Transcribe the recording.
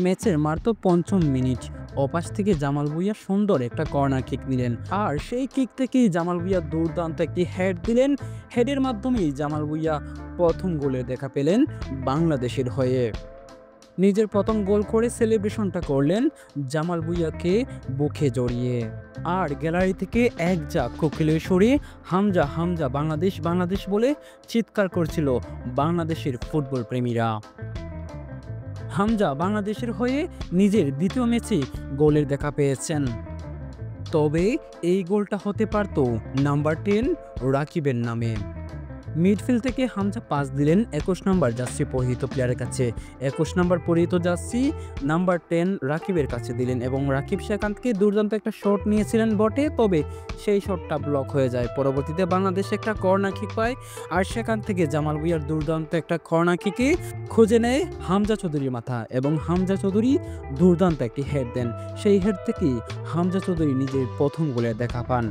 ম্যাচের মাত্র পঞ্চম মিনিট অপাস থেকে জামাল ভুঁইয়া সুন্দর একটা কর্নার কিক নিলেন, আর সেই কিক থেকেই জামাল ভুঁইয়া দুর্দান্ত একটি হেড দিলেন। হেডের মাধ্যমেই জামাল ভুঁইয়া প্রথম গোলের দেখা পেলেন বাংলাদেশের হয়ে। নিজের প্রথম গোল করে সেলিব্রেশনটা করলেন জামাল ভুঁইয়াকে বুকে জড়িয়ে, আর গ্যালারি থেকে এক ঝাঁক কোকিলের সুরে হামজা হামজা বাংলাদেশ বাংলাদেশ বলে চিৎকার করছিল বাংলাদেশের ফুটবল প্রেমীরা। হামজা বাংলাদেশের হয়ে নিজের দ্বিতীয় ম্যাচে গোলের দেখা পেয়েছেন, তবে এই গোলটা হতে পারত নাম্বার 10 রাকিবের নামে। মিডফিল্ড থেকে হামজা পাস দিলেন 21 নম্বর জার্সি পরিহিত প্লেয়ারের কাছে। 21 নম্বর পরিহিত জার্সি নাম্বার 10 রাকিবের কাছে দিলেন, এবং রাকিব সেখান থেকে দুর্দান্ত একটা শট নিয়েছিলেন বটে, তবে সেই শটটা ব্লক হয়ে যায়। পরবর্তীতে বাংলাদেশ একটা কর্নার কিক পায়, আর সেখান থেকে জামাল ভুঁইয়ার দুর্দান্ত একটা কর্নার কিকে খুঁজে নেয় হামজা চৌধুরীর মাথা, এবং হামজা চৌধুরী দুর্দান্ত একটি হেড দেন। সেই হেড থেকেই হামজা চৌধুরী নিজের প্রথম গোলের দেখা পান।